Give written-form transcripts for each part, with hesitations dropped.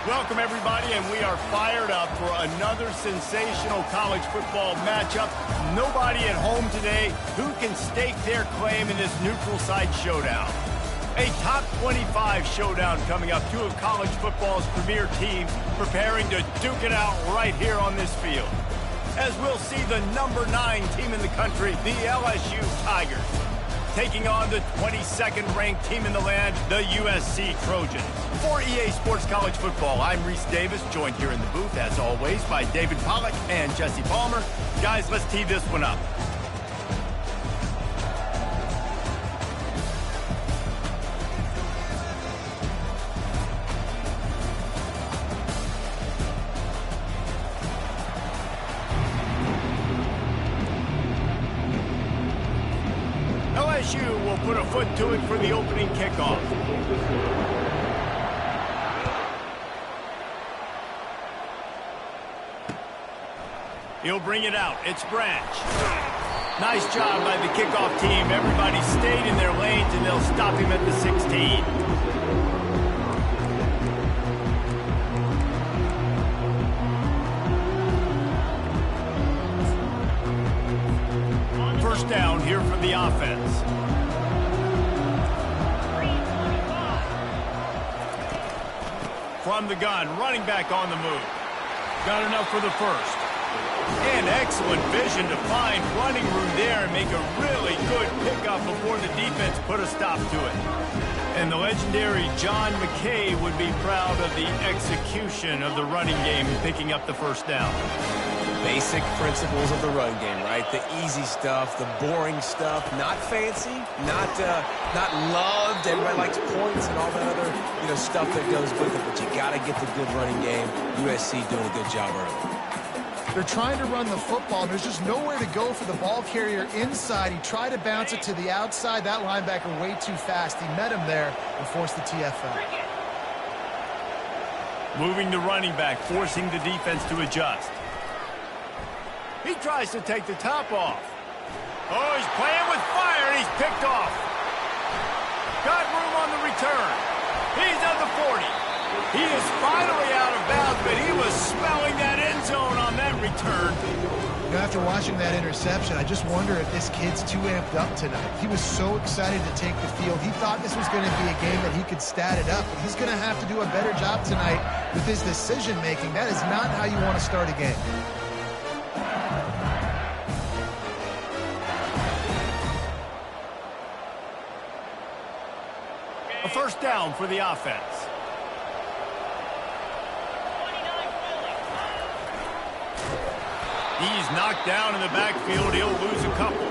Welcome, everybody, and we are fired up for another sensational college football matchup. Nobody at home today who can stake their claim in this neutral site showdown. A top 25 showdown coming up. Two of college football's premier teams preparing to duke it out right here on this field. As we'll see the number 9 team in the country, the LSU Tigers, taking on the 22nd ranked team in the land, the USC Trojans. For EA Sports College Football, I'm Reese Davis, joined here in the booth, as always, by David Pollack and Jesse Palmer. Guys, let's tee this one up. LSU will put a foot to it for the opening kickoff. He'll bring it out. It's Branch. Nice job by the kickoff team. Everybody stayed in their lanes, and they'll stop him at the 16. First down here for the offense. From the gun, running back on the move. Got enough for the first. And excellent vision to find running room there and make a really good pickup before the defense put a stop to it. And the legendary John McKay would be proud of the execution of the running game in picking up the first down. Basic principles of the run game, right? The easy stuff, the boring stuff, not fancy, not loved. Everybody likes points and all that other, stuff that goes with it. But you got to get the good running game. USC doing a good job early. They're trying to run the football. There's just nowhere to go for the ball carrier inside. He tried to bounce it to the outside. That linebacker way too fast. He met him there and forced the TFL. Moving the running back, forcing the defense to adjust. He tries to take the top off. Oh, he's playing with fire, and he's picked off. Got room on the return. He's at the 40. He is finally out of bounds, but he was smelling that end zone on that return. After watching that interception, I just wonder if this kid's too amped up tonight. He was so excited to take the field. He thought this was going to be a game that he could stat it up. But he's going to have to do a better job tonight with his decision-making. That is not how you want to start a game. A first down for the offense. He's knocked down in the backfield. He'll lose a couple.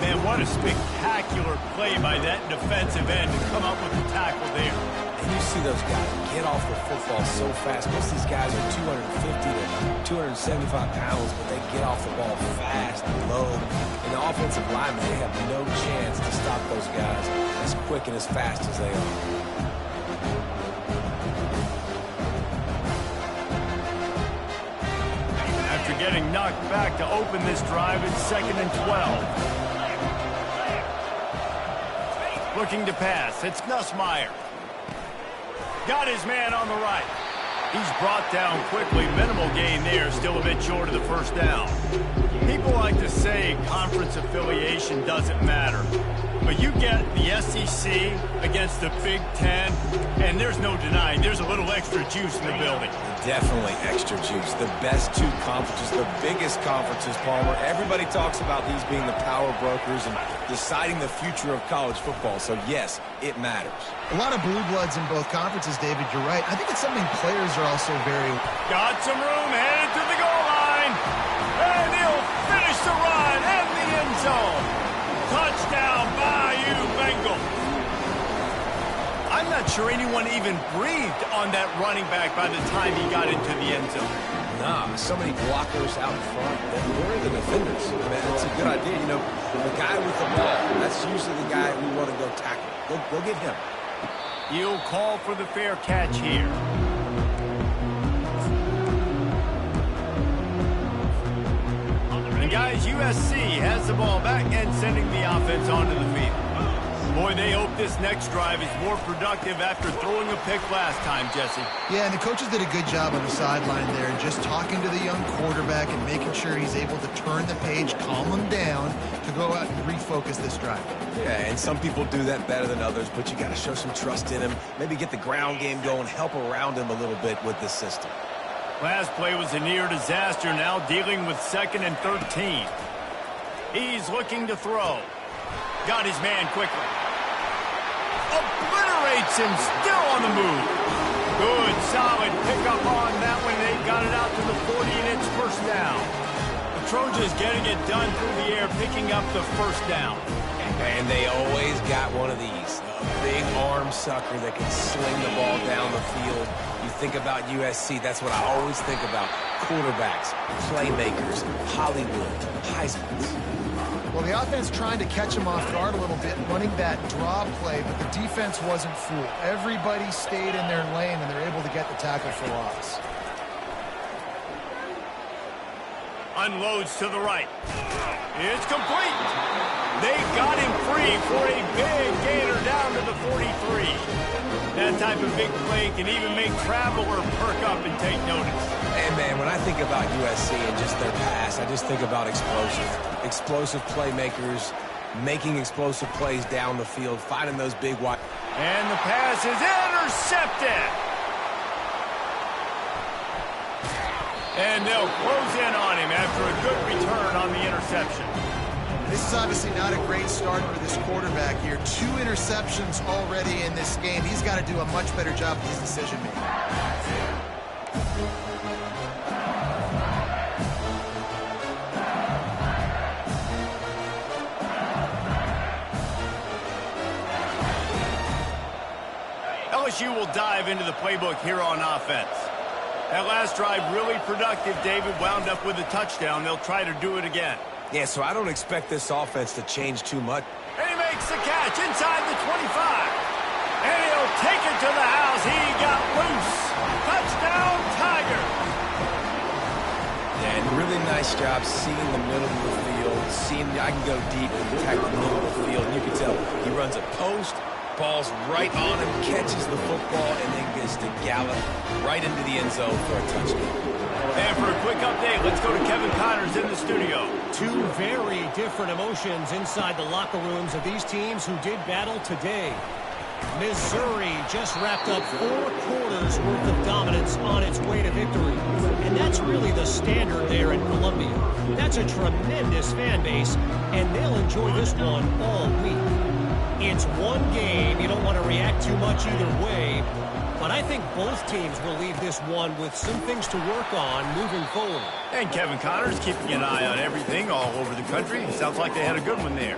Man, what a spectacular play by that defensive end to come up with the tackle there. And you see those guys get off the football so fast. Most of these guys are 250 to 275 pounds, but they get off the ball fast and low. And the offensive linemen, they have no chance to stop those guys as quick and as fast as they are. Getting knocked back to open this drive. It's 2nd and 12. Looking to pass. It's Nussmeier. Got his man on the right. He's brought down quickly. Minimal gain there. Still a bit short of the first down. People like to say conference affiliation doesn't matter. But you get the SEC against the Big Ten, and there's no denying there's a little extra juice in the building. Definitely extra juice. The best two conferences, the biggest conferences, Palmer. Everybody talks about these being the power brokers and deciding the future of college football. So, yes, it matters. A lot of blue bloods in both conferences, David. You're right. I think it's something players are also very... Got some room, headed to the goal line. And he'll finish the run in the end zone. Touchdown, Bayou Bengals. I'm not sure anyone even breathed on that running back by the time he got into the end zone. Nah, so many blockers out in front. Where are the defenders? I mean, that's a good idea. The guy with the ball, that's usually the guy we want to go tackle. Go get him. He'll call for the fair catch here. And guys, USC has the ball back and sending the offense onto the field. Boy, they hope this next drive is more productive after throwing a pick last time, Jesse. Yeah, and the coaches did a good job on the sideline there, just talking to the young quarterback and making sure he's able to turn the page, calm him down to go out and refocus this drive. Yeah, and some people do that better than others, but you got to show some trust in him. Maybe get the ground game going, help around him a little bit with this system. Last play was a near disaster, now dealing with 2nd and 13. He's looking to throw. Got his man quickly. Obliterates him, still on the move. Good, solid pickup on that one. They got it out to the 40, and it's first down. The Trojans getting it done through the air, picking up the first down. And they always got one of these. A big arm sucker that can sling the ball down the field. You think about USC, that's what I always think about. Quarterbacks, playmakers, Hollywood, Heisman's. Well, the offense trying to catch him off guard a little bit, running that draw play, but the defense wasn't fooled. Everybody stayed in their lane, and they're able to get the tackle for loss. Unloads to the right. It's complete. They got him free for a big gainer down to the 43. That type of big play can even make Traveler perk up and take notice. And, man, when I think about USC and just their pass, I just think about explosive playmakers, making explosive plays down the field, finding those big wide. And the pass is intercepted. And they'll close in on him after a good return on the interception. This is obviously not a great start for this quarterback here. 2 interceptions already in this game. He's got to do a much better job with his decision-making. LSU will dive into the playbook here on offense. That last drive really productive. David wound up with a touchdown. They'll try to do it again. Yeah, so I don't expect this offense to change too much. And he makes the catch inside the 25. And he'll take it to the house. He got loose. Touchdown, Tiger. And really nice job seeing the middle of the field, seeing I can go deep and protect the middle of the field. And you can tell he runs a post, ball's right on him, catches the football, and then gets to gallop right into the end zone for a touchdown. And for a quick update, let's go to Kevin Connors in the studio. 2 very different emotions inside the locker rooms of these teams who did battle today. Missouri just wrapped up 4 quarters worth of dominance on its way to victory. And that's really the standard there in Columbia. That's a tremendous fan base, and they'll enjoy this one all week. It's one game. You don't want to react too much either way. But I think both teams will leave this one with some things to work on moving forward. And Kevin Connors keeping an eye on everything all over the country. Sounds like they had a good one there.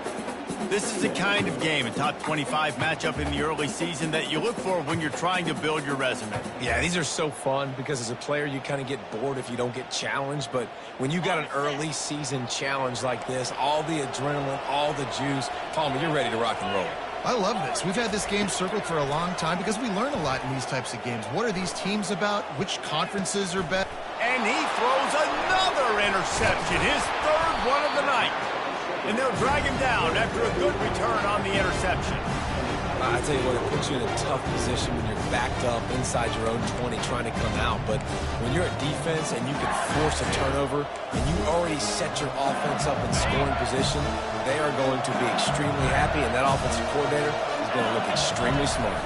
This is the kind of game, a top 25 matchup in the early season, that you look for when you're trying to build your resume. Yeah, these are so fun because as a player you kind of get bored if you don't get challenged. But when you got an early season challenge like this, all the adrenaline, all the juice, Palmer, you're ready to rock and roll. I love this. We've had this game circled for a long time because we learn a lot in these types of games. What are these teams about? Which conferences are better? And he throws another interception, his 3rd one of the night. And they'll drag him down after a good return on the interception. I tell you what, it puts you in a tough position when you're backed up inside your own 20 trying to come out. But when you're at defense and you can force a turnover and you already set your offense up in scoring position, they are going to be extremely happy, and that offensive coordinator is going to look extremely smart.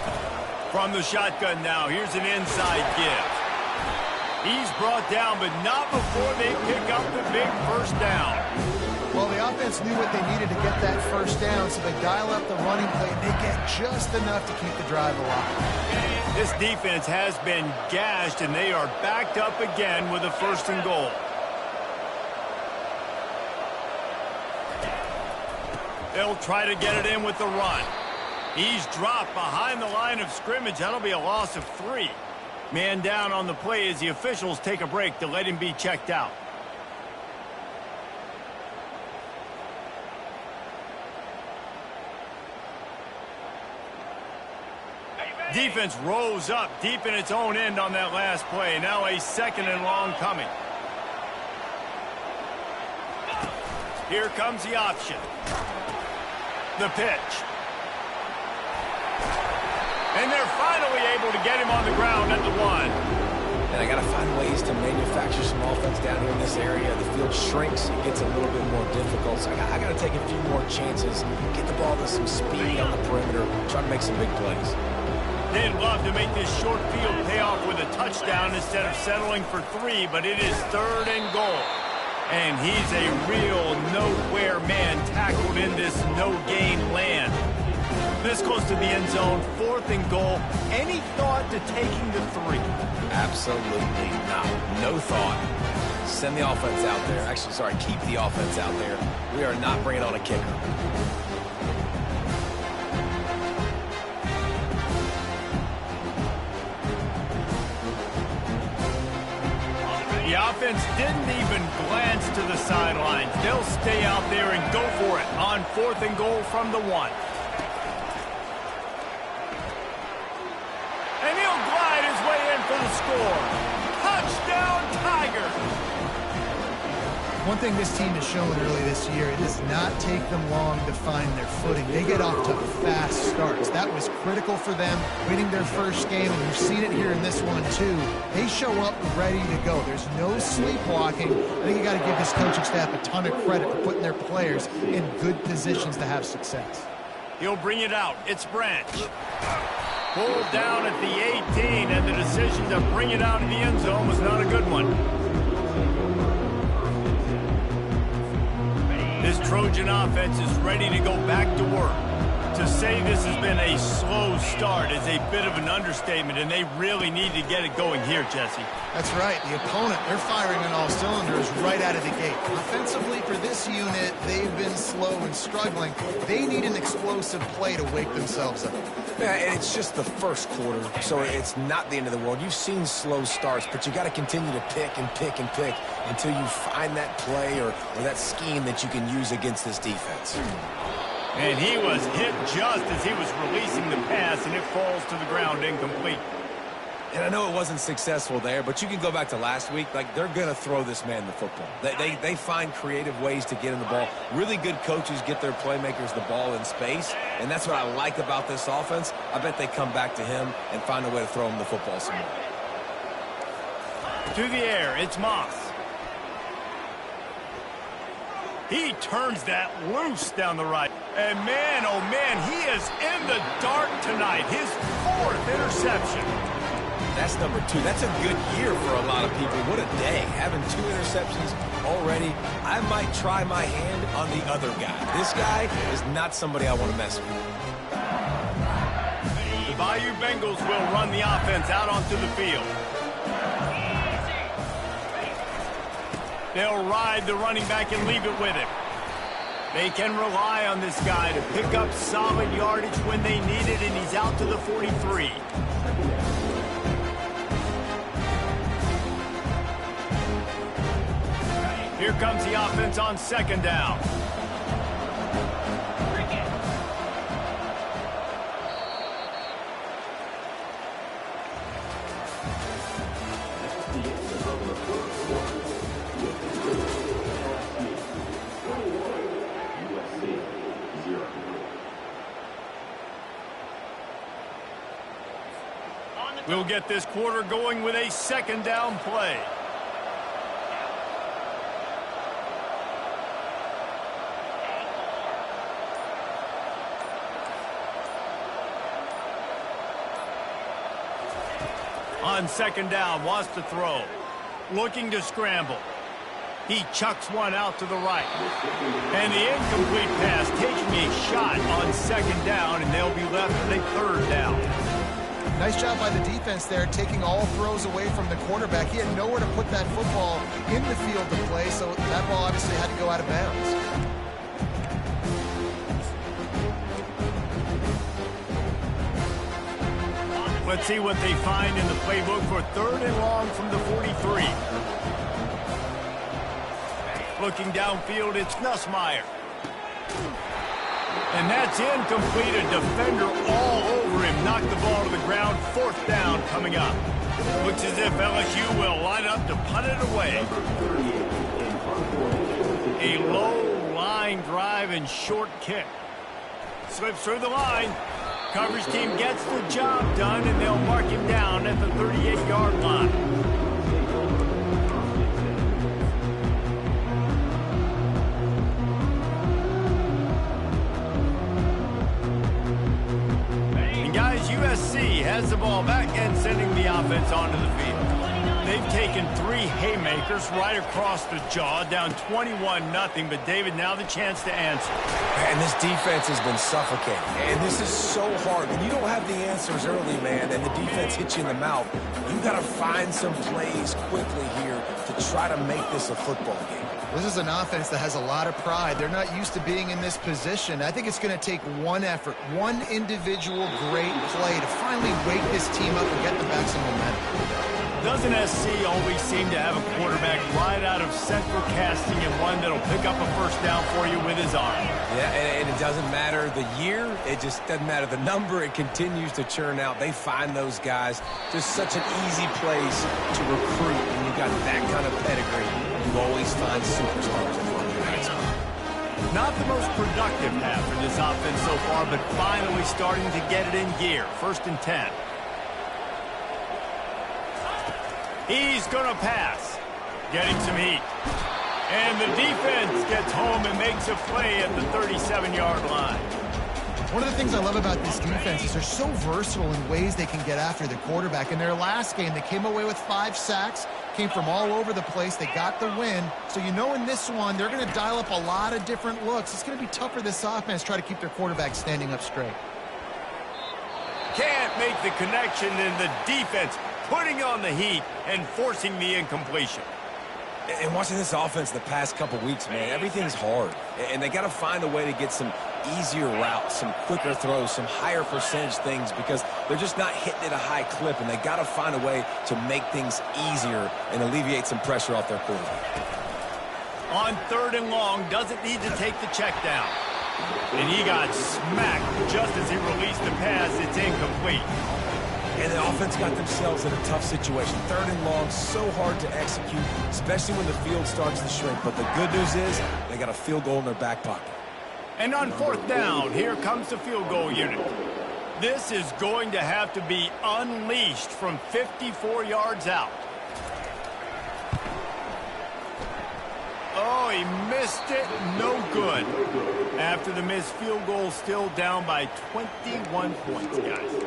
From the shotgun now, here's an inside give. He's brought down, but not before they pick up the big first down. Well, the offense knew what they needed to get that first down, so they dial up the running play, and they get just enough to keep the drive alive. This defense has been gashed, and they are backed up again with a 1st and goal. They'll try to get it in with the run. He's dropped behind the line of scrimmage. That'll be a loss of 3. Man down on the play as the officials take a break to let him be checked out. Defense rose up deep in its own end on that last play. Now a 2nd and long coming. Here comes the option. The pitch. And they're finally able to get him on the ground at the 1. And I got to find ways to manufacture some offense down here in this area. The field shrinks. It gets a little bit more difficult. So I got to take a few more chances, get the ball to some speed on the perimeter, try to make some big plays. They'd love to make this short field pay off with a touchdown instead of settling for 3, but it is 3rd and goal. And he's a real nowhere man tackled in this no-gain land. This close to the end zone, 4th and goal. Any thought to taking the 3? Absolutely not. No thought. Send the offense out there. Actually, sorry, keep the offense out there. We are not bringing on a kicker. The offense didn't even glance to the sidelines. They'll stay out there and go for it on 4th and goal from the 1. And he'll glide his way in for the score. Touchdown, Tiger! One thing this team has shown early this year, it does not take them long to find their footing. They get off to fast starts. That was critical for them, winning their first game, and we've seen it here in this one too. They show up ready to go. There's no sleepwalking. I think you got to give this coaching staff a ton of credit for putting their players in good positions to have success. He'll bring it out. It's Branch. Pulled down at the 18, and the decision to bring it out in the end zone was not a good one. This Trojan offense is ready to go back to work. To say this has been a slow start is a bit of an understatement, and they really need to get it going here, Jesse. That's right. The opponent, they're firing on all cylinders right out of the gate. Offensively, for this unit, they've been slow and struggling. They need an explosive play to wake themselves up. Yeah, and it's just the first quarter, so it's not the end of the world. You've seen slow starts, but you got to continue to pick and pick and pick until you find that play or that scheme that you can use against this defense. And he was hit just as he was releasing the pass, and it falls to the ground incomplete. And I know it wasn't successful there, but you can go back to last week. Like, they're going to throw this man the football. They find creative ways to get in the ball. Really good coaches get their playmakers the ball in space, and that's what I like about this offense. I bet they come back to him and find a way to throw him the football some more. To the air, it's Moss. He turns that loose down the right. And man, oh man, he is in the dark tonight. His 4th interception. That's number 2. That's a good year for a lot of people. What a day. Having 2 interceptions already. I might try my hand on the other guy. This guy is not somebody I want to mess with. The Bayou Bengals will run the offense out onto the field. They'll ride the running back and leave it with him. They can rely on this guy to pick up solid yardage when they need it, and he's out to the 43. Here comes the offense on 2nd down. We'll get this quarter going with a 2nd down play. On 2nd down, wants to throw. Looking to scramble. He chucks one out to the right. And the incomplete pass taking a shot on 2nd down, and they'll be left with a 3rd down. Nice job by the defense there, taking all throws away from the quarterback. He had nowhere to put that football in the field to play, so that ball obviously had to go out of bounds. Let's see what they find in the playbook for 3rd and long from the 43. Looking downfield, it's Nussmeier. And that's incomplete. A defender all over him. Knocked the ball to the ground. 4th down coming up. Looks as if LSU will line up to punt it away. A low line drive and short kick. Slips through the line. coverage team gets the job done, and they'll mark him down at the 38-yard line. And guys, USC has the ball back and sending the offense onto the field. They've taken 3 haymakers right across the jaw, down 21-0. But, David, now the chance to answer. And this defense has been suffocating. And this is so hard. When you don't have the answers early, man, and the defense hits you in the mouth, you got to find some plays quickly here to try to make this a football game. This is an offense that has a lot of pride. They're not used to being in this position. I think it's going to take one effort, one individual great play to finally wake this team up and get them back some momentum. Doesn't SC always seem to have a quarterback right out of central casting and one that'll pick up a first down for you with his arm? Yeah, and it doesn't matter the year. It just doesn't matter the number. It continues to churn out. They find those guys. Just such an easy place to recruit when you got that kind of pedigree. You always find superstars in Monday Night Football. Not the most productive half for this offense so far, but finally starting to get it in gear. 1st and 10. He's going to pass. Getting some heat. And the defense gets home and makes a play at the 37-yard line. One of the things I love about this defense is they're so versatile in ways they can get after the quarterback. In their last game, they came away with 5 sacks, came from all over the place. They got the win. So you know in this one, they're going to dial up a lot of different looks. It's going to be tough for this offense to try to keep their quarterback standing up straight. Can't make the connection, and the defense putting on the heat and forcing the incompletion. And watching this offense the past couple weeks, man, everything's hard. And they got to find a way to get some easier routes, some quicker throws, some higher percentage things because they're just not hitting at a high clip, and they got to find a way to make things easier and alleviate some pressure off their quarterback. On 3rd and long, doesn't need to take the check down. And he got smacked just as he released the pass. It's incomplete. And the offense got themselves in a tough situation. 3rd and long, so hard to execute, especially when the field starts to shrink. But the good news is they got a field goal in their back pocket. And on 4th down, here comes the field goal unit. This is going to have to be unleashed from 54 yards out. Oh, he missed it. No good. After the missed field goal, still down by 21 points, guys.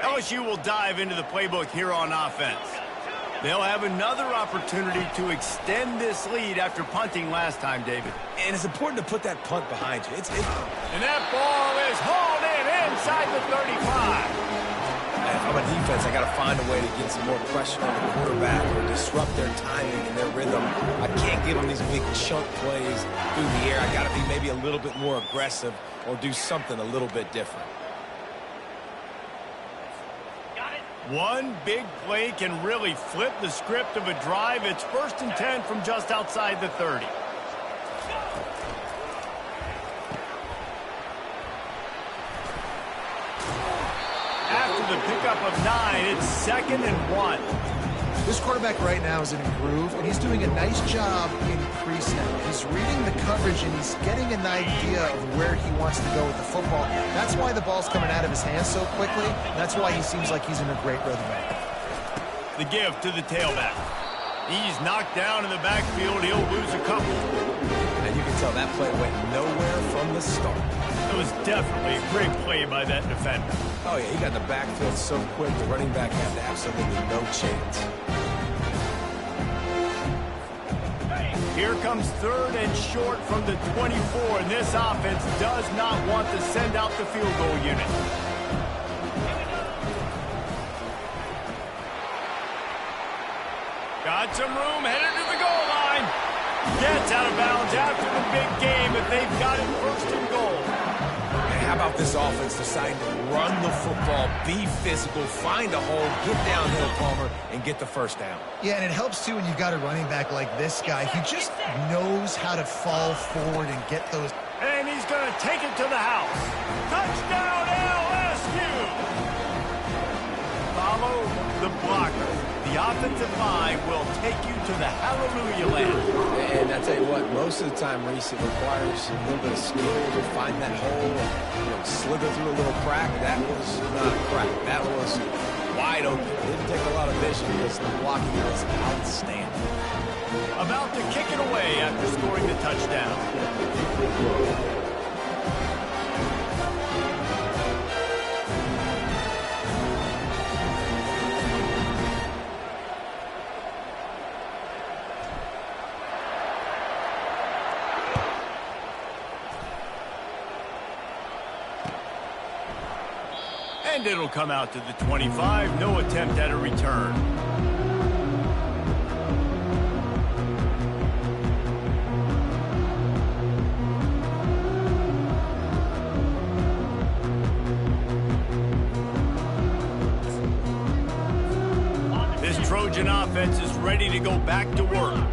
LSU will dive into the playbook here on offense. They'll have another opportunity to extend this lead after punting last time, David. And it's important to put that punt behind you. And that ball is hauled in inside the 35. If I'm a defense, I got to find a way to get some more pressure on the quarterback or disrupt their timing and their rhythm. I can't give them these big chunk plays through the air. I got to be maybe a little bit more aggressive or do something a little bit different. One big play can really flip the script of a drive. It's 1st and 10 from just outside the 30. After the pickup of 9, it's 2nd and 1. This quarterback right now is in a groove, and he's doing a nice job in pre-snap. He's reading the coverage, and he's getting an idea of where he wants to go with the football. That's why the ball's coming out of his hands so quickly. That's why he seems like he's in a great rhythm. The give to the tailback. He's knocked down in the backfield. He'll lose a couple. And you can tell that play went nowhere from the start. It was definitely a great play by that defender. Oh, yeah, he got in the backfield so quick, the running back had absolutely no chance. Here comes 3rd and short from the 24, and this offense does not want to send out the field goal unit. Got some room, headed to the goal line. Gets out of bounds after the big game, but they've got it 1st and goal. And how about this offense deciding to run the football, be physical, find a hole, get downhill, Palmer, and get the 1st down? Yeah, and it helps, too, when you've got a running back like this guy. He just knows how to fall forward and get those. And he's going to take it to the house. Touchdown, LSU! offensive line will take you to the hallelujah land. And I tell you what, most of the time, Reese, it requires a little bit of skill to find that hole and slither through a little crack. That was not a crack. That was wide open. It didn't take a lot of vision because the blocking was outstanding. About to kick it away after scoring the touchdown. And it'll come out to the 25. No attempt at a return. This Trojan offense is ready to go back to work.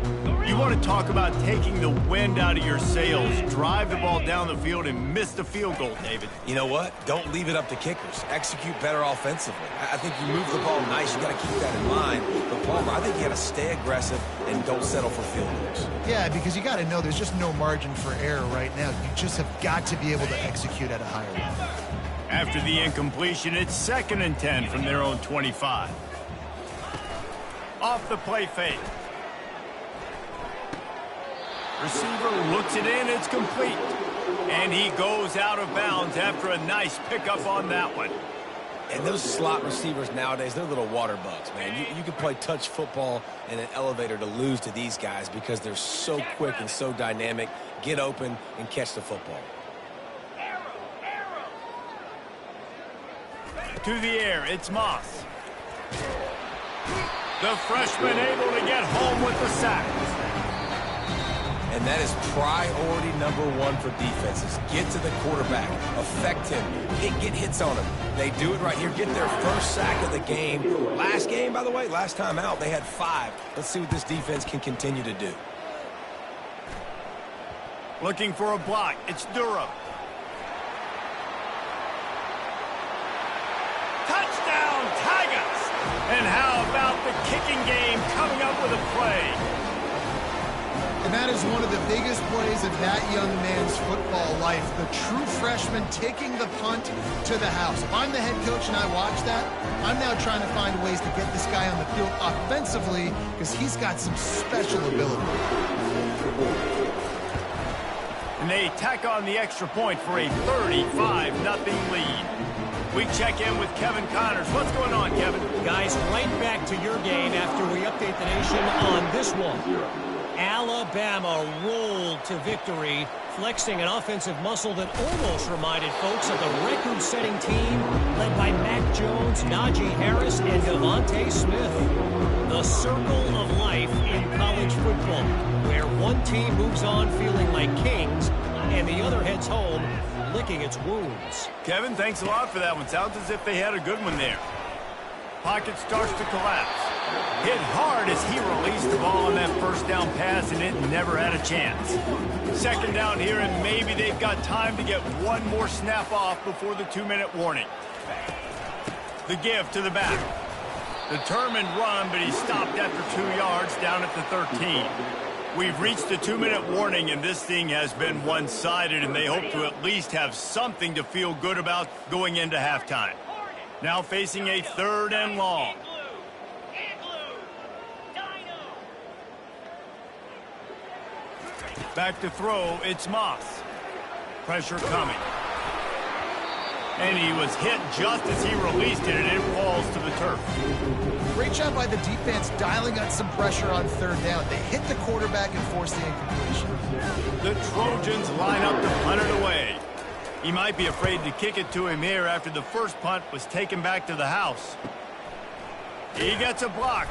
You want to talk about taking the wind out of your sails. Drive the ball down the field and miss the field goal, David. You know what? Don't leave it up to kickers. Execute better offensively. I think you move the ball nice. You got to keep that in mind. But Palmer, I think you got to stay aggressive and don't settle for field goals. Yeah, because you got to know there's just no margin for error right now. You just have got to be able to execute at a higher level. After the incompletion, it's 2nd and 10 from their own 25. Off the play fake. Receiver looks it in, it's complete. And he goes out of bounds after a nice pickup on that one. And those slot receivers nowadays, they're little water bugs, man. You can play touch football in an elevator to lose to these guys because they're so quick and so dynamic. Get open and catch the football. To the air, it's Moss. The freshman able to get home with the sack. And that is priority #1 for defenses. Get to the quarterback. Affect him. Get hits on him. They do it right here. Get their first sack of the game. Last game, by the way, last time out, they had 5. Let's see what this defense can continue to do. Looking for a block. It's Durham. Touchdown, Tigers! And how about the kicking game coming up with a play? And that is one of the biggest plays of that young man's football life. The true freshman taking the punt to the house. If I'm the head coach and I watch that, I'm now trying to find ways to get this guy on the field offensively because he's got some special ability. And they tack on the extra point for a 35-0 lead. We check in with Kevin Connors. What's going on, Kevin? Guys, right back to your game after we update the nation on this one. Alabama rolled to victory, flexing an offensive muscle that almost reminded folks of the record-setting team led by Mac Jones, Najee Harris, and Devontae Smith. The circle of life in college football, where one team moves on feeling like kings and the other heads home licking its wounds. Kevin, thanks a lot for that one. Sounds as if they had a good one there. Pocket starts to collapse. Hit hard as he released the ball on that first down pass, and it never had a chance. 2nd down here, and maybe they've got time to get one more snap off before the 2-minute warning. The give to the back. Determined run, but he stopped after 2 yards down at the 13. We've reached the 2-minute warning, and this thing has been one-sided, and they hope to at least have something to feel good about going into halftime. Now facing a 3rd and long. Back to throw, it's Moss. Pressure coming. And he was hit just as he released it, and it falls to the turf. Great job by the defense dialing up some pressure on 3rd down. They hit the quarterback and forced the incompletion. The Trojans line up to punt it away. He might be afraid to kick it to him here after the first punt was taken back to the house. He gets a block.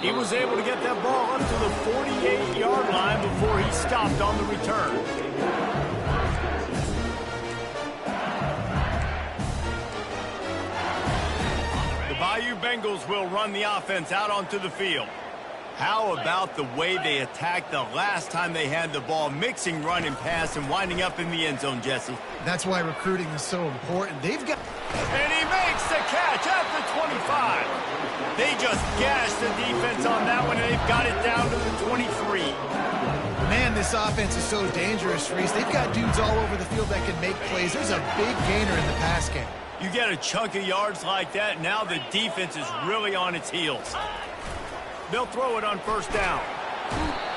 He was able to get that ball up to the 48-yard line before he stopped on the return. The Bayou Bengals will run the offense out onto the field. How about the way they attacked the last time they had the ball, mixing run and pass and winding up in the end zone, Jesse? That's why recruiting is so important. They've got... And he makes the catch at the 25. They just gashed the defense on that one, and they've got it down to the 23. Man, this offense is so dangerous, Reese. They've got dudes all over the field that can make plays. There's a big gainer in the pass game. You get a chunk of yards like that, now the defense is really on its heels. They'll throw it on first down.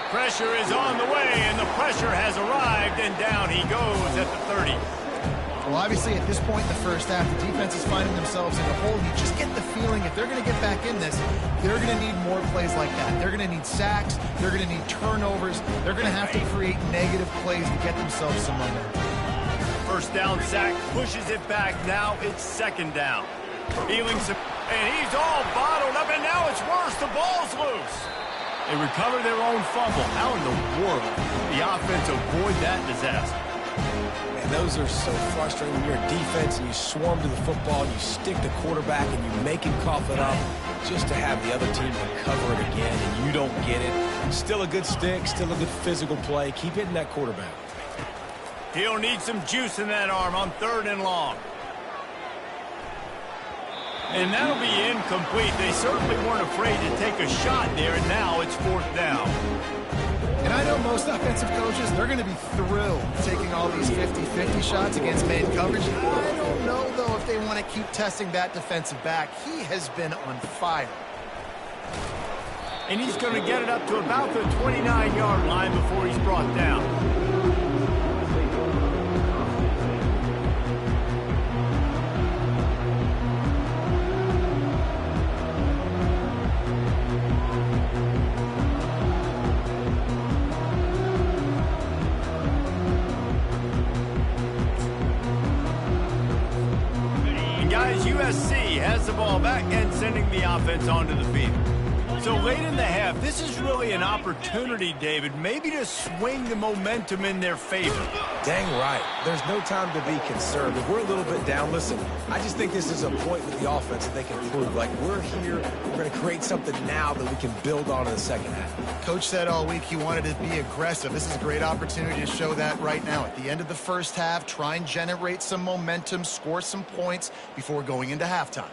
Pressure is on the way, and the pressure has arrived, and down he goes at the 30. Well, obviously, at this point in the first half, the defense is finding themselves in a hole. You just get the feeling if they're going to get back in this, they're going to need more plays like that. They're going to need sacks. They're going to need turnovers. They're going to have to create negative plays to get themselves some momentum. First down sack pushes it back. Now it's second down. Healing some, and he's all bottled up, and now it's worse. The ball's loose. They recover their own fumble. How in the world did the offense avoid that disaster? Man, those are so frustrating when you're a defense and you swarm to the football, you stick the quarterback, and you make him cough it up just to have the other team recover it again, and you don't get it. Still a good stick, still a good physical play. Keep hitting that quarterback. He'll need some juice in that arm on 3rd and long. And that'll be incomplete. They certainly weren't afraid to take a shot there, and now it's 4th down. And I know most offensive coaches, they're going to be thrilled taking all these 50-50 shots against man coverage. I don't know, though, if they want to keep testing that defensive back. He has been on fire. And he's going to get it up to about the 29-yard line before he's brought down. USC has the ball back and sending the offense onto the field. So late in the half, this is really an opportunity, David, maybe to swing the momentum in their favor. Dang right. There's no time to be concerned. If we're a little bit down, listen, I just think this is a point with the offense that they can prove. Like, we're here, we're going to create something now that we can build on in the second half. Coach said all week he wanted to be aggressive. This is a great opportunity to show that right now. At the end of the first half, try and generate some momentum, score some points before going into halftime.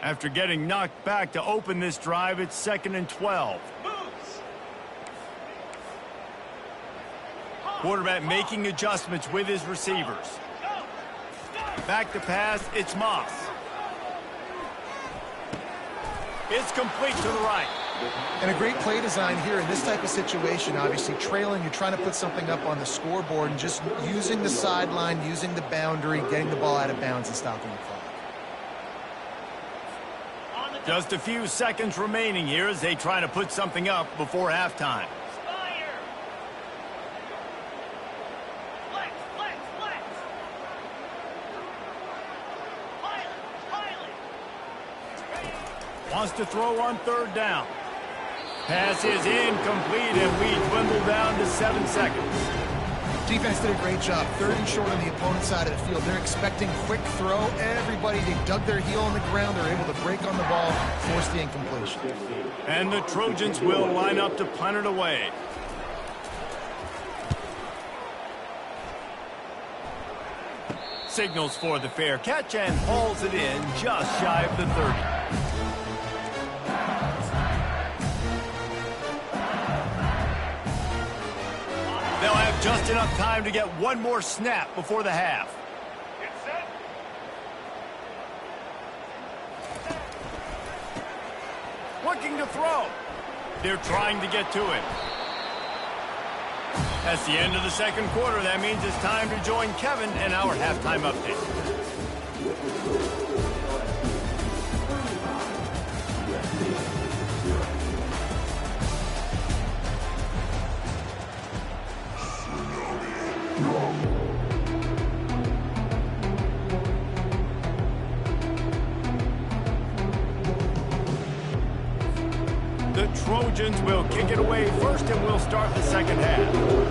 After getting knocked back to open this drive, it's 2nd and 12. Quarterback making adjustments with his receivers. Back to pass, it's Moss. It's complete to the right. And a great play design here in this type of situation. Obviously, trailing, you're trying to put something up on the scoreboard and just using the sideline, using the boundary, getting the ball out of bounds and stopping the clock. Just a few seconds remaining here as they try to put something up before halftime. Wants to throw on 3rd down. Pass is incomplete, and we dwindle down to 7 seconds. Defense did a great job. 3rd and short on the opponent's side of the field. They're expecting quick throw. Everybody, they dug their heel on the ground. They're able to break on the ball, force the incompletion. And the Trojans will line up to punt it away. Signals for the fair catch and hauls it in just shy of the 30. They'll have just enough time to get one more snap before the half. Looking to throw. They're trying to get to it. That's the end of the 2nd quarter. That means it's time to join Kevin in our halftime update. The Trojans will kick it away first, and we'll start the second half.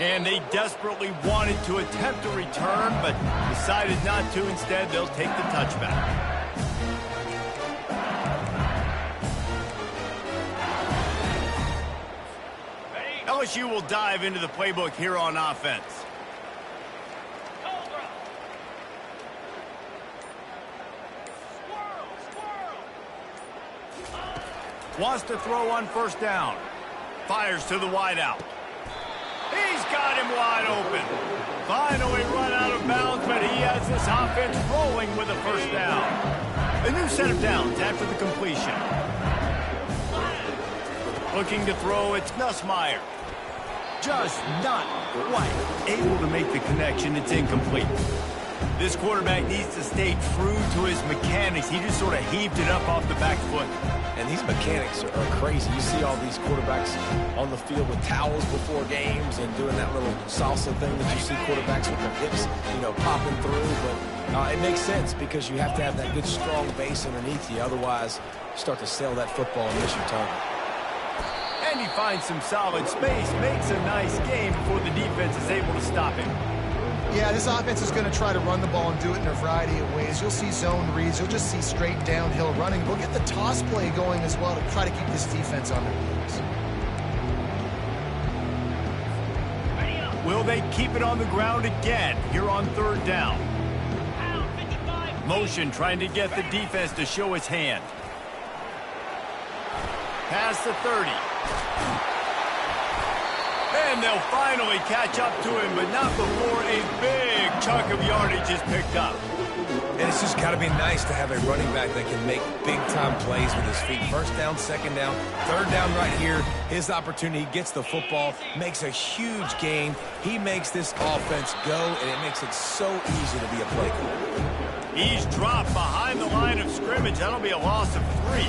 And they desperately wanted to attempt a return, but decided not to. Instead, they'll take the touchback. LSU will dive into the playbook here on offense. Wants to throw on first down. Fires to the wideout. He's got him wide open. Finally run out of bounds, but he has this offense rolling with a first down. A new set of downs after the completion. Looking to throw, it's Ncaa. Just not quite able to make the connection. It's incomplete. This quarterback needs to stay true to his mechanics. He just sort of heaved it up off the back foot. And these mechanics are crazy. You see all these quarterbacks on the field with towels before games and doing that little salsa thing that you see quarterbacks with their hips, popping through. But it makes sense because you have to have that good, strong base underneath you. Otherwise, you start to sail that football and miss your target. And he finds some solid space, makes a nice game before the defense is able to stop him. Yeah, this offense is going to try to run the ball and do it in a variety of ways. You'll see zone reads. You'll just see straight downhill running. We'll get the toss play going as well to try to keep this defense on their heels. Will they keep it on the ground again here on third down? Motion trying to get the defense to show his hand. Past the 30. And they'll finally catch up to him, but not before a big chunk of yardage is picked up. And it's just got to be nice to have a running back that can make big-time plays with his feet. First down, second down, third down right here. His opportunity, gets the football, makes a huge gain. He makes this offense go, and it makes it so easy to be a play caller. He's dropped behind the line of scrimmage. That'll be a loss of 3.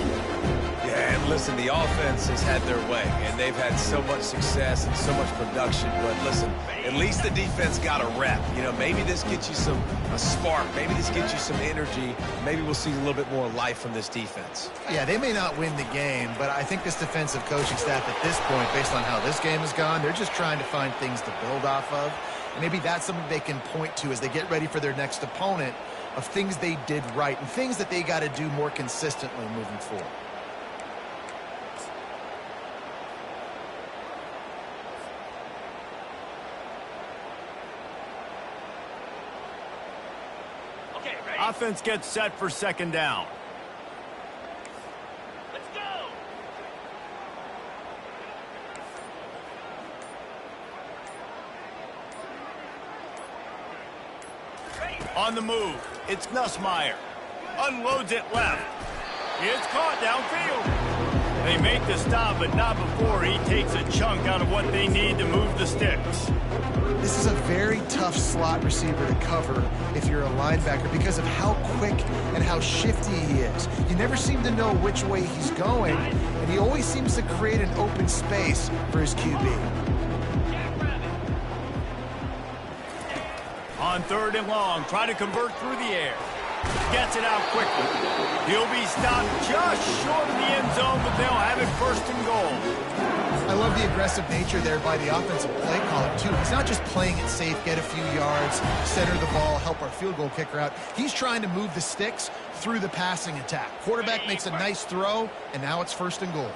Yeah, and listen, the offense has had their way, and they've had so much success and so much production. But listen, at least the defense got a rep. Maybe this gets you a spark. Maybe this gets you some energy. Maybe we'll see a little bit more life from this defense. Yeah, they may not win the game, but I think this defensive coaching staff at this point, based on how this game has gone, they're just trying to find things to build off of. And maybe that's something they can point to as they get ready for their next opponent, of things they did right and things that they got to do more consistently moving forward. Offense gets set for second down. Let's go. On the move, it's Ncaa. Unloads it left. It's caught downfield. They make the stop, but not before he takes a chunk out of what they need to move the sticks. This is a very tough slot receiver to cover if you're a linebacker because of how quick and how shifty he is. You never seem to know which way he's going, and he always seems to create an open space for his QB. On third and long, try to convert through the air. Gets it out quickly. He'll be stopped just short of the end zone, but they'll have it first and goal. I love the aggressive nature there by the offensive play caller, too. He's not just playing it safe, get a few yards, center the ball, help our field goal kicker out. He's trying to move the sticks through the passing attack. Quarterback makes a nice throw, and now it's first and goal.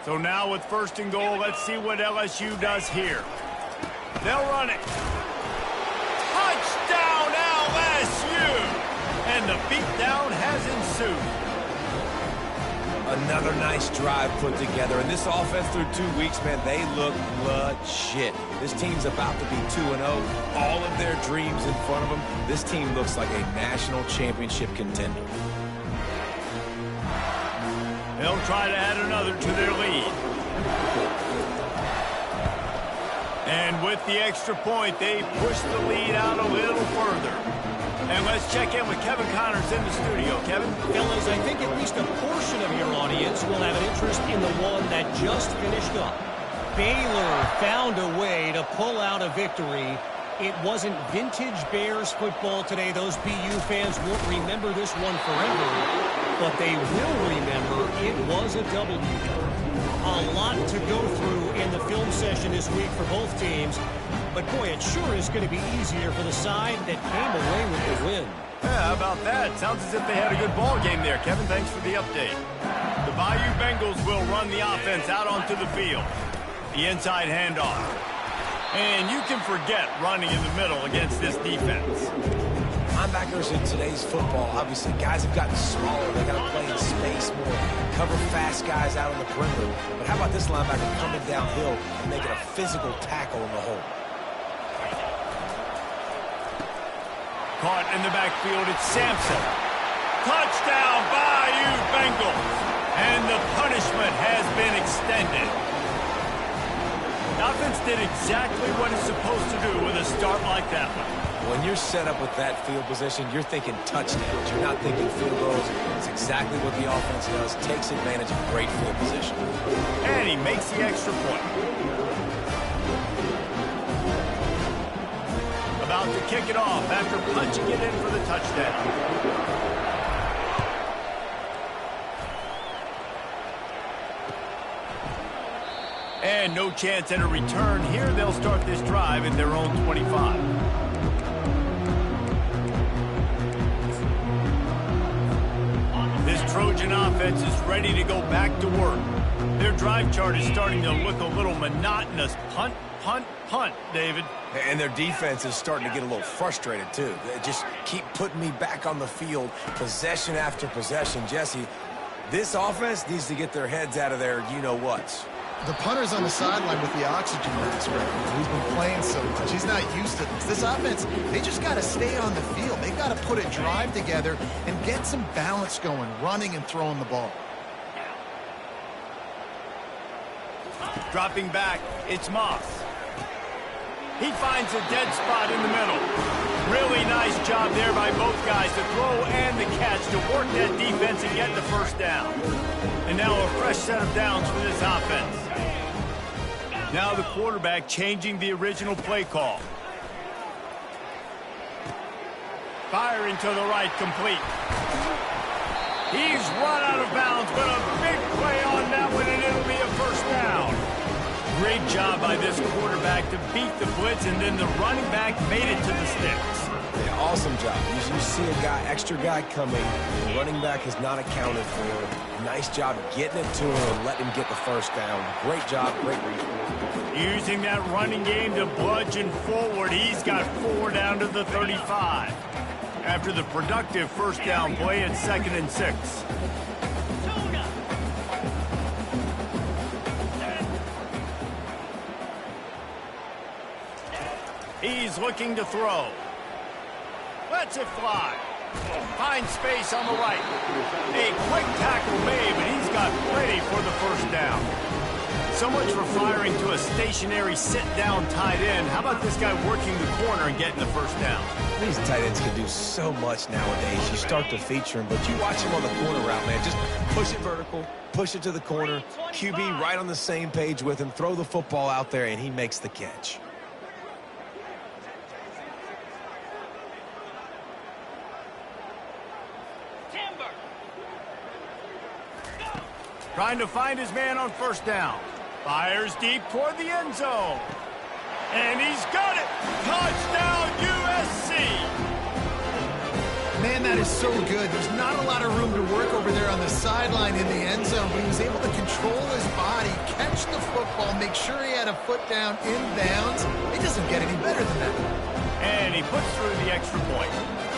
So now with first and goal, let's see what LSU does here. They'll run it. Touchdown, LSU! And the beatdown has ensued. Another nice drive put together. And this offense through 2 weeks, man, they look legit. This team's about to be 2-0. All of their dreams in front of them. This team looks like a national championship contender. They'll try to add another to their lead. And with the extra point, they push the lead out a little further. And let's check in with Kevin Connors in the studio. Kevin? Fellas, I think at least a portion of your audience will have an interest in the one that just finished up. Baylor found a way to pull out a victory. It wasn't vintage Bears football today. Those BU fans won't remember this one forever, but they will remember it was a W. A lot to go through in the film session this week for both teams. But, boy, it sure is going to be easier for the side that came away with the win. Yeah, how about that? Sounds as if they had a good ball game there. Kevin, thanks for the update. The Bayou Bengals will run the offense out onto the field. The inside handoff. And you can forget running in the middle against this defense. Linebackers in today's football, obviously, guys have gotten smaller. They got to play in space more, cover fast guys out on the perimeter. But how about this linebacker coming downhill and making a physical tackle in the hole? Caught in the backfield, it's Sampson. Touchdown, Bayou Bengals. And the punishment has been extended. The offense did exactly what it's supposed to do with a start like that one. When you're set up with that field position, you're thinking touchdowns. You're not thinking field goals. It's exactly what the offense does. Takes advantage of great field position. And he makes the extra point. About to kick it off after punching it in for the touchdown. And no chance at a return here. They'll start this drive at their own 25. This Trojan offense is ready to go back to work. Their drive chart is starting to look a little monotonous. Punt, punt, punt, David. And their defense is starting to get a little frustrated, too. They just keep putting me back on the field, possession after possession. Jesse, this offense needs to get their heads out of their you-know-whats. The punter's on the sideline with the oxygen mask right. He's been playing so much. He's not used to this. This offense, they just got to stay on the field. They've got to put a drive together and get some balance going, running and throwing the ball. Dropping back, it's Moss. He finds a dead spot in the middle. Really nice job there by both guys to throw and the catch to work that defense and get the first down. And now a fresh set of downs for this offense. Now the quarterback changing the original play call. Firing to the right, complete. He's run out of bounds, but a big play on that one, and it'll be a first down. Great job by this quarterback to beat the blitz, and then the running back made it to the sticks. Yeah, awesome job. You see a extra guy coming. The running back is not accounted for. Nice job getting it to him and letting him get the first down. Great job, great read. Using that running game to bludgeon forward. He's got 4 down to the 35. After the productive first down play, it's 2nd and 6. He's looking to throw. Lets it fly. Finds space on the right. A quick tackle made, but he's got plenty for the first down. So much for firing to a stationary sit-down tight end. How about this guy working the corner and getting the first down? These tight ends can do so much nowadays. You start to feature him, but you watch him on the corner route, man. Just push it vertical, push it to the corner. QB right on the same page with him. Throw the football out there, and he makes the catch. Trying to find his man on first down. Fires deep toward the end zone. And he's got it. Touchdown, USC. Man, that is so good. There's not a lot of room to work over there on the sideline in the end zone, but he was able to control his body, catch the football, make sure he had a foot down in bounds. It doesn't get any better than that. And he puts through the extra point.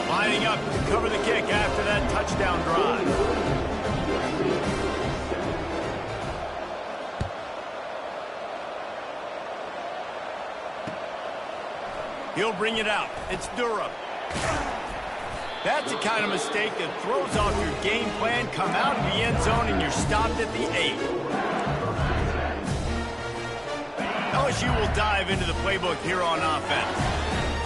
Lining up to cover the kick after that touchdown drive. He'll bring it out. It's Durham. That's the kind of mistake that throws off your game plan. Come out of the end zone and you're stopped at the 8. LSU will dive into the playbook here on offense.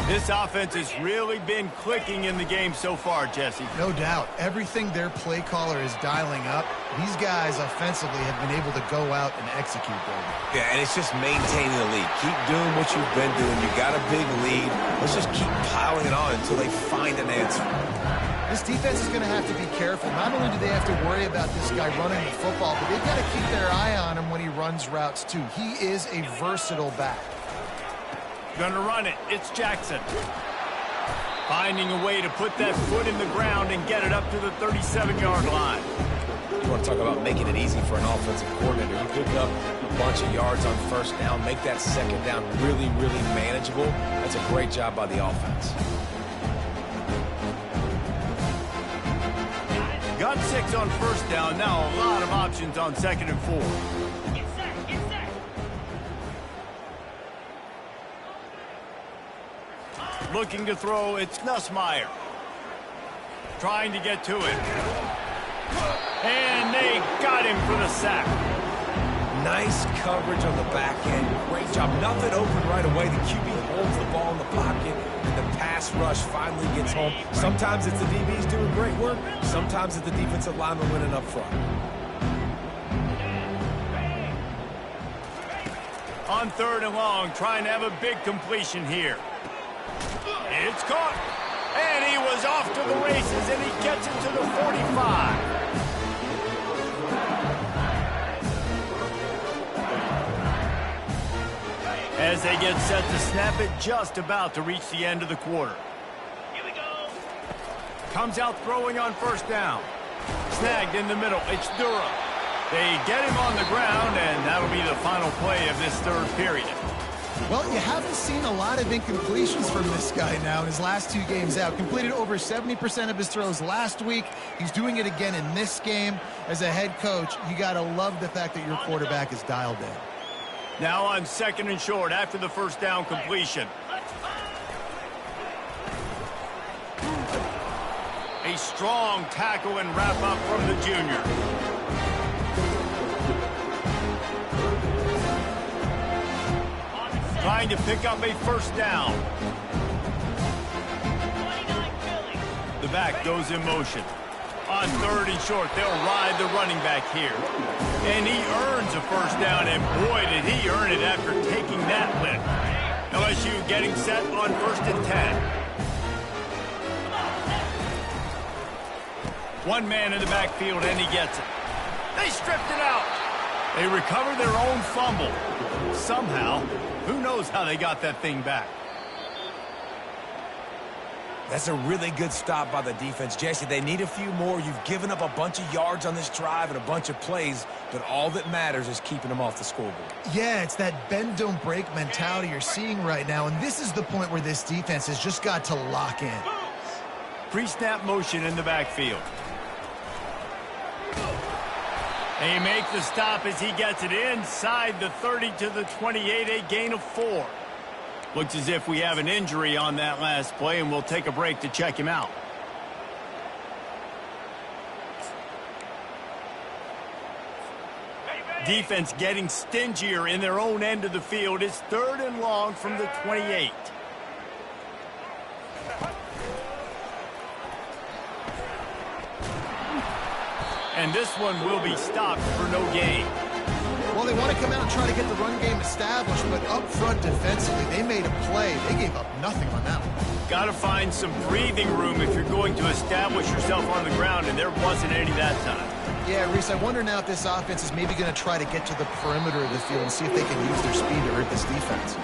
This offense has really been clicking in the game so far, Jesse. No doubt. Everything their play caller is dialing up, these guys offensively have been able to go out and execute them. Yeah, and it's just maintaining the lead. Keep doing what you've been doing. You got a big lead. Let's just keep piling it on until they find an answer. This defense is going to have to be careful. Not only do they have to worry about this guy running the football, but they've got to keep their eye on him when he runs routes too. He is a versatile back. Gonna run it. It's Jackson. Finding a way to put that foot in the ground and get it up to the 37-yard line. You want to talk about making it easy for an offensive coordinator. You pick up a bunch of yards on first down, make that second down really, really manageable. That's a great job by the offense. Got 6 on first down. Now a lot of options on 2nd and 4. Looking to throw, it's Nussmeier. Trying to get to it. And they got him for the sack. Nice coverage on the back end. Great job. Nothing open right away. The QB holds the ball in the pocket, and the pass rush finally gets home. Sometimes it's the DBs doing great work. Sometimes it's the defensive lineman winning up front. On 3rd and long, trying to have a big completion here. It's caught. And he was off to the races, and he gets it to the 45. As they get set to snap it, just about to reach the end of the quarter. Here we go. Comes out throwing on first down. Snagged in the middle. It's Durham. They get him on the ground, and that'll be the final play of this 3rd period. Well, you haven't seen a lot of incompletions from this guy now in his last 2 games out. Completed over 70% of his throws last week. He's doing it again in this game. As a head coach, you got to love the fact that your quarterback is dialed in. Now on 2nd and short after the first down completion. A strong tackle and wrap up from the junior. Trying to pick up a first down. The back goes in motion. On 3rd and short, they'll ride the running back here. And he earns a first down, and boy, did he earn it after taking that lift. LSU getting set on 1st and 10. One man in the backfield, and he gets it. They stripped it out. They recover their own fumble. Somehow, who knows how they got that thing back. That's a really good stop by the defense. Jesse, they need a few more. You've given up a bunch of yards on this drive and a bunch of plays, but all that matters is keeping them off the scoreboard. Yeah, it's that bend, don't break mentality you're seeing right now, and this is the point where this defense has just got to lock in. Pre-snap motion in the backfield. They make the stop as he gets it inside the 30 to the 28, a gain of 4. Looks as if we have an injury on that last play, and we'll take a break to check him out. Defense getting stingier in their own end of the field. It's 3rd and long from the 28. And this one will be stopped for no gain. Well, they want to come out and try to get the run game established, but up front defensively, they made a play. They gave up nothing on that one. Got to find some breathing room if you're going to establish yourself on the ground, and there wasn't any that time. Yeah, Reese, I wonder now if this offense is maybe going to try to get to the perimeter of the field and see if they can use their speed to hurt this defense.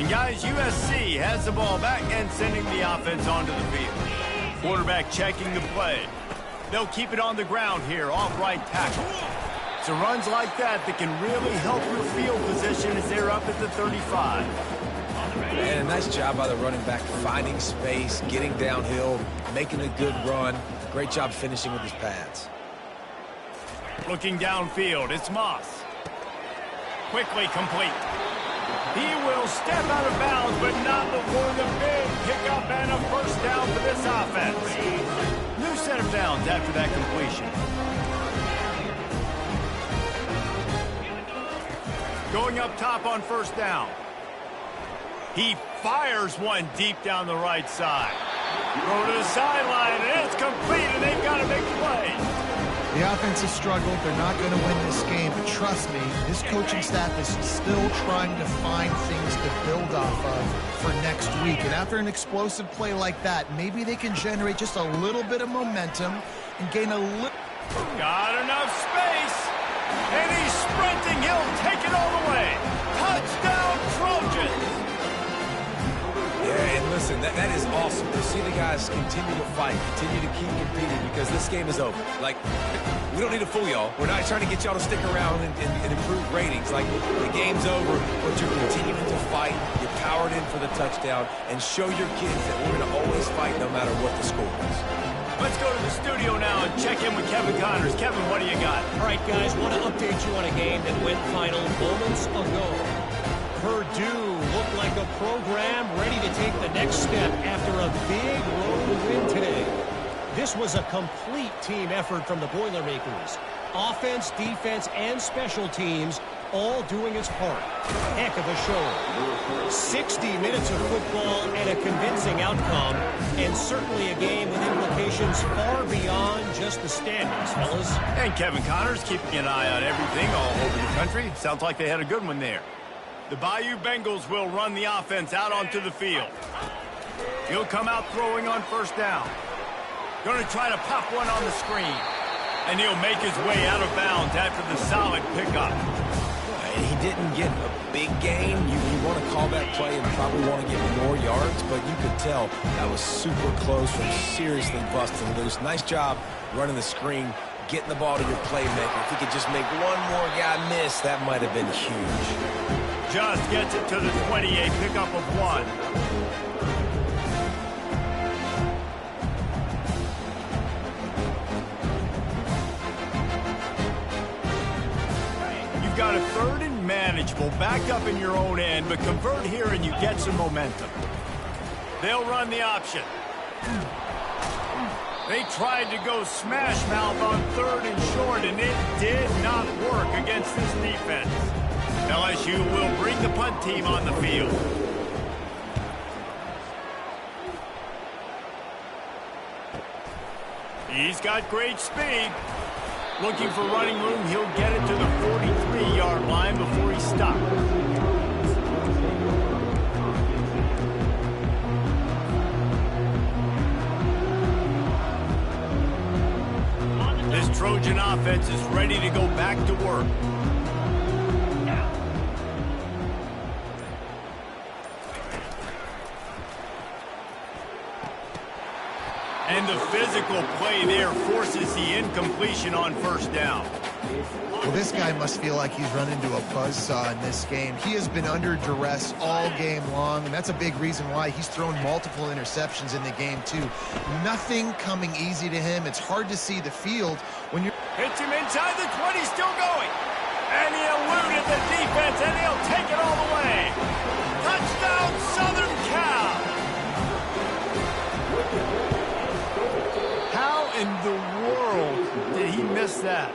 Guys, USC has the ball back and sending the offense onto the field. Quarterback checking the play. They'll keep it on the ground here, off right tackle. So runs like that can really help your field position as they're up at the 35. And a nice job by the running back, finding space, getting downhill, making a good run. Great job finishing with his pads. Looking downfield, it's Moss. Quickly complete. He will step out of bounds, but not before the big pickup and a first down for this offense. New set of downs after that completion. Going up top on first down. He fires one deep down the right side. Throw to the sideline, and it's complete, and they've got a big play. The offense has struggled. They're not going to win this game, but trust me, this coaching staff is still trying to find things to build off of for next week. And after an explosive play like that, maybe they can generate just a little bit of momentum and gain a little... Got enough space, and he's sprinting. He'll take it all the way. Touchdown, Trojans! Yeah, and listen, that is awesome to see the guys continue to fight, continue to keep competing, because this game is over. Like, we don't need to fool y'all. We're not trying to get y'all to stick around and improve ratings. Like, the game's over, but you're continuing to fight. You powered in for the touchdown, and show your kids that we're going to always fight no matter what the score is. Let's go to the studio now and check in with Kevin Connors. Kevin, what do you got? All right, guys, want to update you on a game that went final moments ago. Purdue looked like a program ready to take the next step after a big road win today. This was a complete team effort from the Boilermakers. Offense, defense, and special teams all doing its part. Heck of a show. 60 minutes of football and a convincing outcome, and certainly a game with implications far beyond just the standings, fellas. And Kevin Connors keeping an eye on everything all over the country. Sounds like they had a good one there. The Bayou Bengals will run the offense out onto the field. He'll come out throwing on first down. Going to try to pop one on the screen. And he'll make his way out of bounds after the solid pickup. He didn't get a big gain. You want to call that play and probably want to get more yards, but you could tell that was super close from seriously busting loose. Nice job running the screen, getting the ball to your playmaker. If he could just make one more guy miss, that might have been huge. Just gets it to the 28, pickup of 1. Got a third and manageable, backed up in your own end, but convert here and you get some momentum. They'll run the option. They tried to go smash mouth on 3rd and short, and it did not work against this defense. LSU will bring the punt team on the field. He's got great speed. Looking for running room, he'll get it to the 43-yard line before he stopped. This Trojan offense is ready to go back to work. And the physical play there forces the incompletion on first down. Well, this guy must feel like he's run into a buzzsaw in this game. He has been under duress all game long, and that's a big reason why he's thrown multiple interceptions in the game, too. Nothing coming easy to him. It's hard to see the field when you're... Hits him inside the 20, still going. And he eluded the defense, and he'll take it all the way. Touchdown, Southern Cal. How in the world did he miss that?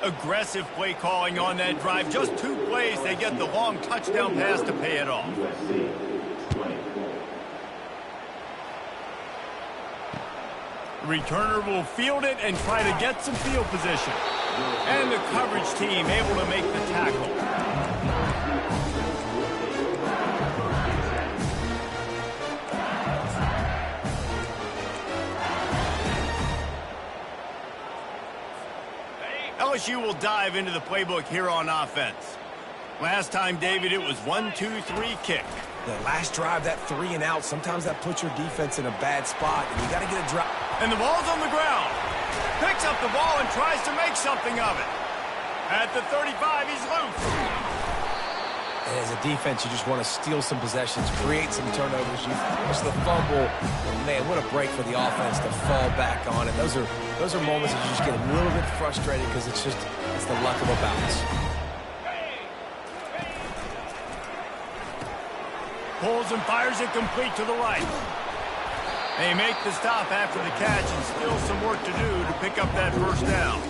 Aggressive play calling on that drive. Just 2 plays, they get the long touchdown pass to pay it off. Returner will field it and try to get some field position. And the coverage team able to make the tackle. LSU will dive into the playbook here on offense. Last time, David, it was 1-2-3 kick. The last drive, that 3 and out, sometimes that puts your defense in a bad spot, and you got to get a drop. And the ball's on the ground. Picks up the ball and tries to make something of it. At the 35, he's loose. And as a defense, you just want to steal some possessions, create some turnovers. You force the fumble. And man, what a break for the offense to fall back on it. Those are moments that you just get a little bit frustrated because it's the luck of a bounce. Pulls and fires it complete to the right. They make the stop after the catch, and still some work to do to pick up that first down.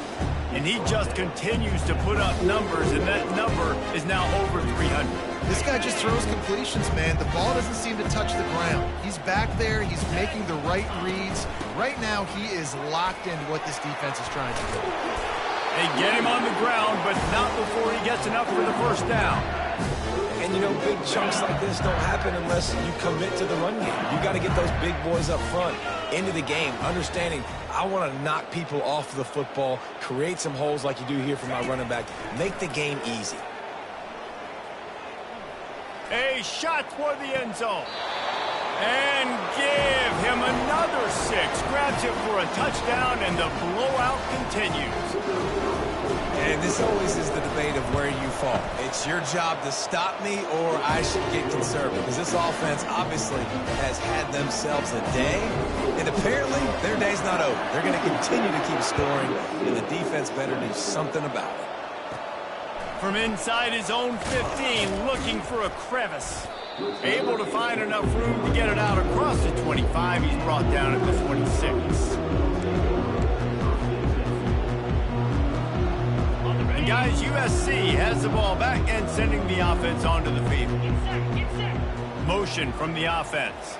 And he just continues to put up numbers, and that number is now over 300. This guy just throws completions, man. The ball doesn't seem to touch the ground. He's back there. He's making the right reads. Right now, he is locked into what this defense is trying to do. They get him on the ground, but not before he gets enough for the first down. And, you know, big chunks like this don't happen unless you commit to the run game. You got to get those big boys up front into the game, understanding I want to knock people off the football, create some holes like you do here for my running back, make the game easy. A shot for the end zone. And give him another 6. Grabs it for a touchdown, and the blowout continues. And this always is the debate of where you fall. It's your job to stop me, or I should get conservative. Because this offense obviously has had themselves a day. And apparently, their day's not over. They're going to continue to keep scoring, and the defense better do something about it. From inside his own 15, looking for a crevice. Able to find enough room to get it out across the 25. He's brought down at the 26. And guys, USC has the ball back and sending the offense onto the field. Motion from the offense.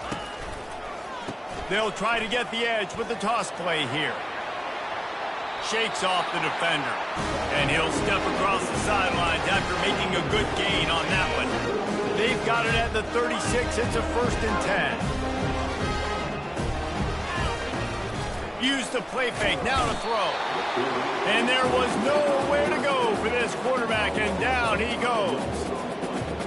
They'll try to get the edge with the toss play here. Shakes off the defender. And he'll step across the sidelines after making a good gain on that one. They've got it at the 36. It's a 1st and 10. Use the play fake. Now to throw. And there was nowhere to go for this quarterback, and down he goes.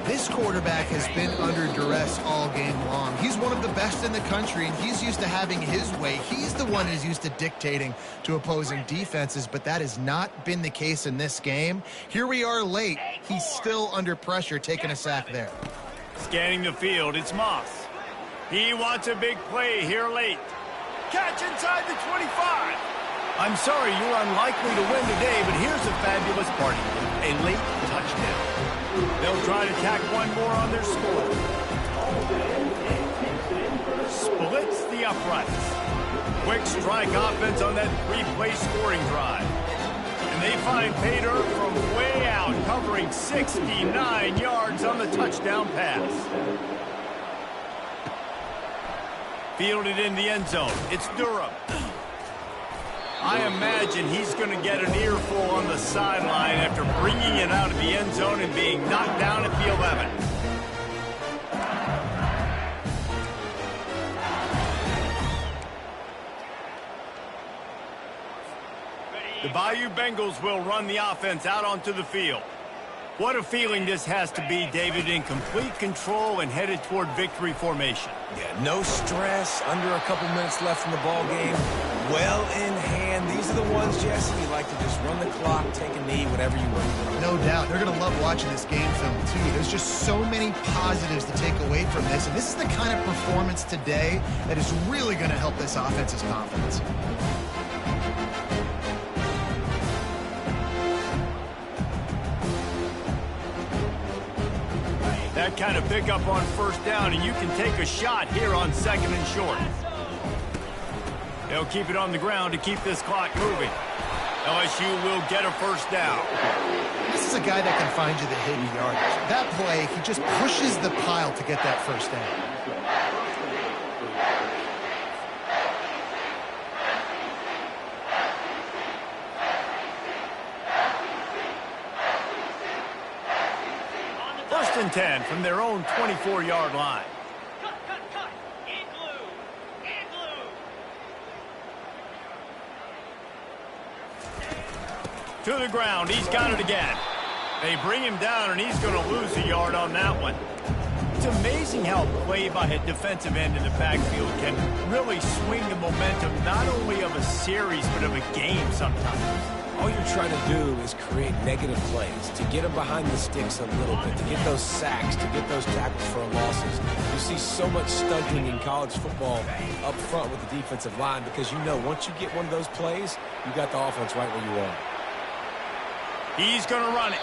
This quarterback has been under duress all game long. He's one of the best in the country, and he's used to having his way. He's the one who's used to dictating to opposing defenses, but that has not been the case in this game. Here we are late. He's still under pressure, taking a sack there. Scanning the field, it's Moss. He wants a big play here late. Catch inside the 25. I'm sorry you're unlikely to win today, but here's a fabulous party. A late touchdown. They'll try to tack one more on their score. Splits the uprights. Quick strike offense on that 3-play scoring drive. And they find Pater from way out, covering 69 yards on the touchdown pass. Fielded in the end zone. It's Durham. I imagine he's going to get an earful on the sideline after bringing it out of the end zone and being knocked down at the 11. The Bayou Bengals will run the offense out onto the field. What a feeling this has to be, David, in complete control and headed toward victory formation. Yeah, no stress, under a couple minutes left in the ball game. Well in hand. These are the ones, Jesse, you like to just run the clock, take a knee, whatever you want. No doubt. They're going to love watching this game film, too. There's just so many positives to take away from this, and this is the kind of performance today that is really going to help this offense's confidence. That kind of pickup on first down, and you can take a shot here on 2nd and short. They'll keep it on the ground to keep this clock moving. LSU will get a first down. This is a guy that can find you the hidden yardage. That play, he just pushes the pile to get that first down. First and 10 from their own 24-yard line. Cut. Igloo. To the ground. He's got it again. They bring him down, and he's going to lose a yard on that one. It's amazing how play by a defensive end in the backfield can really swing the momentum not only of a series but of a game sometimes. All you're trying to do is create negative plays, to get them behind the sticks a little bit, to get those sacks, to get those tackles for losses. You see so much stunting in college football up front with the defensive line because you know once you get one of those plays, you got the offense right where you want it. He's going to run it.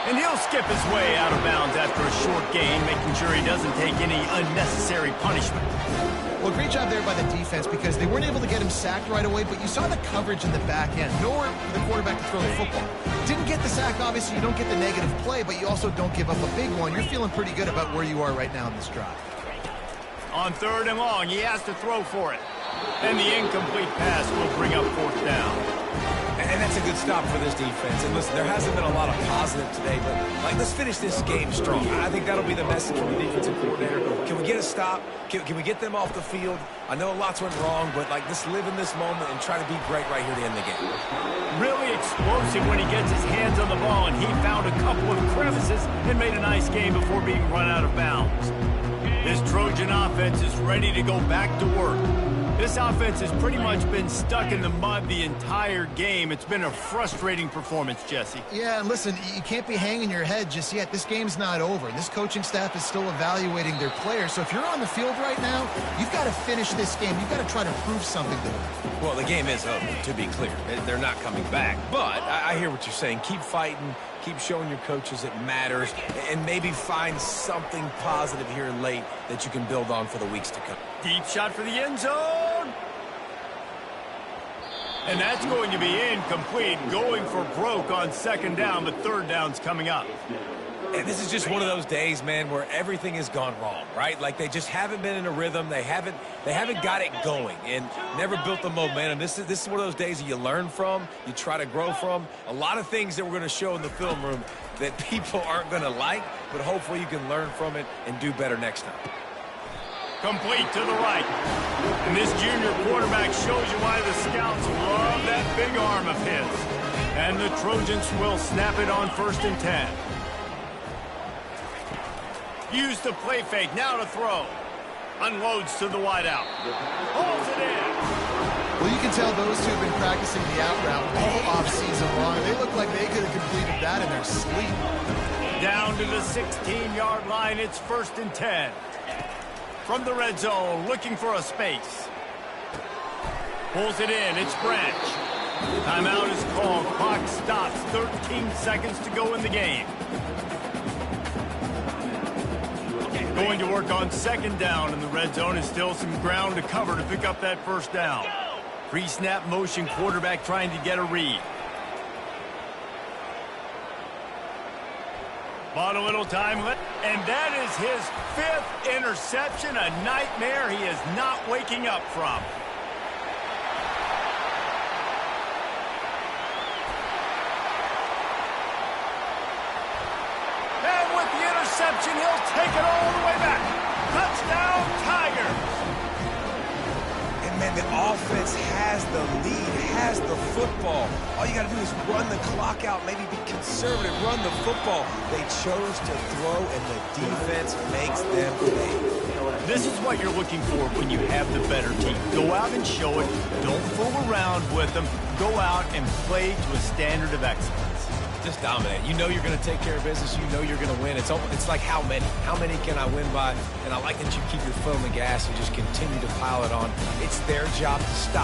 And he'll skip his way out of bounds after a short gain, making sure he doesn't take any unnecessary punishment. Well, great job there by the defense because they weren't able to get him sacked right away, but you saw the coverage in the back end. Nowhere for the quarterback to throw the football. Didn't get the sack, obviously. You don't get the negative play, but you also don't give up a big one. You're feeling pretty good about where you are right now in this drive. On 3rd and long, he has to throw for it. And the incomplete pass will bring up 4th down. And that's a good stop for this defense. And listen, there hasn't been a lot of positive today, but let's finish this game strong. I think that'll be the message from the defensive coordinator. Can we get a stop? Can we get them off the field? I know lots went wrong, but just live in this moment and try to be great right here to end the game. Really explosive when he gets his hands on the ball, and he found a couple of crevices and made a nice game before being run out of bounds. This Trojan offense is ready to go back to work. This offense has pretty much been stuck in the mud the entire game. It's been a frustrating performance, Jesse. Yeah, and listen, you can't be hanging your head just yet. This game's not over. This coaching staff is still evaluating their players. So if you're on the field right now, you've got to finish this game. You've got to try to prove something to them. Well, the game is over, to be clear. They're not coming back. But I hear what you're saying. Keep fighting. Keep showing your coaches it matters, and maybe find something positive here late that you can build on for the weeks to come. Deep shot for the end zone. And that's going to be incomplete, going for broke on 2nd down, but 3rd down's coming up. And this is just one of those days, man, where everything has gone wrong, right? Like they just haven't been in a rhythm. They haven't got it going and never built the momentum. This is one of those days that you learn from, you try to grow from. A lot of things that we're going to show in the film room that people aren't going to like, but hopefully you can learn from it and do better next time. Complete to the right. And this junior quarterback shows you why the scouts love that big arm of his. And the Trojans will snap it on 1st and 10. Use the play fake, now to throw. Unloads to the wideout. Pulls it in. Well, you can tell those two have been practicing the out route all offseason long. They look like they could have completed that in their sleep. Down to the 16-yard line, it's 1st and 10. From the red zone, looking for a space. Pulls it in, it's Branch. Timeout is called, clock stops, 13 seconds to go in the game. Going to work on 2nd down in the red zone, and still some ground to cover to pick up that 1st down. Pre-snap motion, quarterback trying to get a read. Bought a little time left, and that is his 5th interception, a nightmare he is not waking up from. And with the interception, he'll take it all the way back. Touchdown, Tigers! And, man, the offense has the lead, has the football. All you got to do is run the clock out, maybe be conservative, run the football. They chose to throw, and the defense makes them pay. This is what you're looking for when you have the better team. Go out and show it. Don't fool around with them. Go out and play to a standard of excellence. Just dominate. You know you're going to take care of business. You know you're going to win. It's like how many? How many can I win by? And I like that you keep your foot on the gas and just continue to pile it on. It's their job to stop